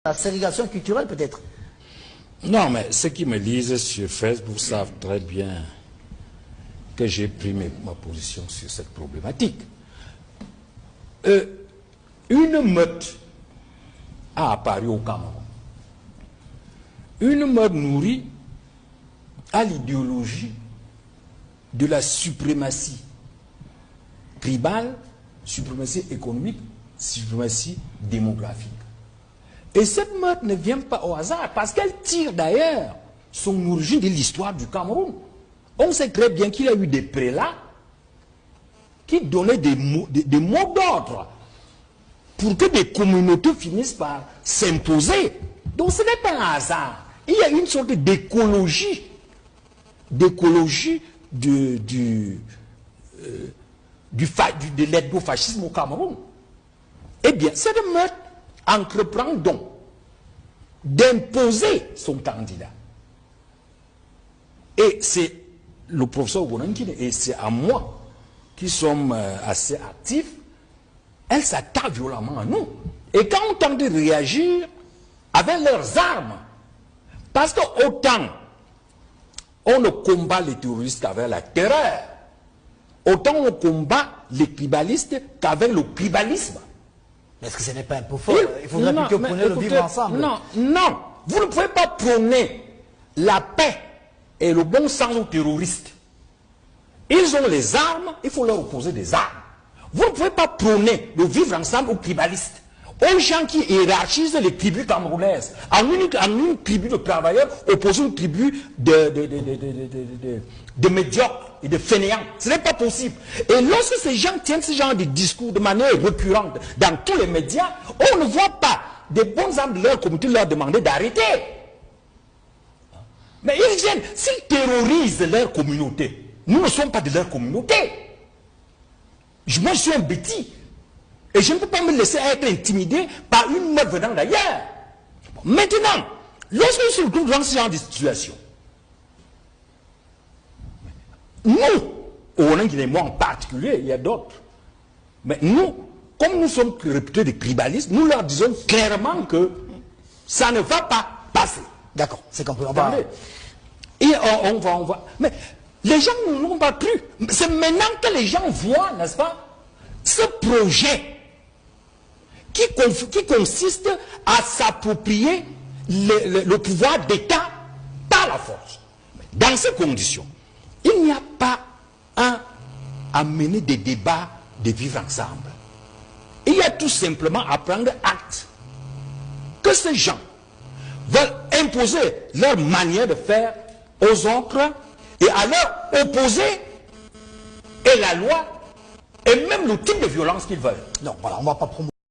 La ségrégation culturelle peut-être. Non, mais ceux qui me lisent sur Facebook savent très bien que j'ai pris ma position sur cette problématique. Une meute a apparu au Cameroun. Une meute nourrie à l'idéologie de la suprématie tribale, suprématie économique, suprématie démographique. Et cette meute ne vient pas au hasard, parce qu'elle tire d'ailleurs son origine de l'histoire du Cameroun. On sait très bien qu'il y a eu des prélats qui donnaient des mots d'ordre pour que des communautés finissent par s'imposer. Donc ce n'est pas un hasard. Il y a une sorte d'écologie de l'ethno-fascisme au Cameroun. Eh bien, cette meute entreprend donc d'imposer son candidat. Et c'est le professeur Gonankine et c'est à moi qui sommes assez actifs, elle s'attaque violemment à nous. Et quand on tente de réagir avec leurs armes, parce que autant on ne combat les terroristes qu'avec la terreur, autant on combat les tribalistes qu'avec le tribalisme. Est-ce que ce n'est pas un peu fort? Il faudrait plutôt prôner le vivre ensemble. Non, non. Vous ne pouvez pas prôner la paix et le bon sens aux terroristes. Ils ont les armes, il faut leur opposer des armes. Vous ne pouvez pas prôner le vivre ensemble aux tribalistes, aux gens qui hiérarchisent les tribus camerounaises, en une tribu de travailleurs opposée à une tribu de médiocres et de fainéants. Ce n'est pas possible. Et lorsque ces gens tiennent ce genre de discours de manière récurrente dans tous les médias, on ne voit pas des bons âmes de leur communauté leur demander d'arrêter. Mais ils viennent, s'ils terrorisent leur communauté, nous ne sommes pas de leur communauté. Moi, je suis un bêtis. Et je ne peux pas me laisser être intimidé par une meute venant d'ailleurs. Maintenant, lorsque nous sommes dans ce genre de situation, nous, et moi en particulier, il y a d'autres, mais nous, comme nous sommes réputés des tribalistes, nous leur disons clairement que ça ne va pas passer. D'accord, c'est compris. Et on va. Mais les gens ne l'ont pas cru. C'est maintenant que les gens voient, n'est-ce pas, ce projet qui consiste à s'approprier le pouvoir d'État par la force. Dans ces conditions, il n'y a pas à mener des débats de vivre ensemble. Il y a tout simplement à prendre acte que ces gens veulent imposer leur manière de faire aux autres et à leur opposer et la loi et même le type de violence qu'ils veulent. Non, voilà, on ne va pas promouvoir.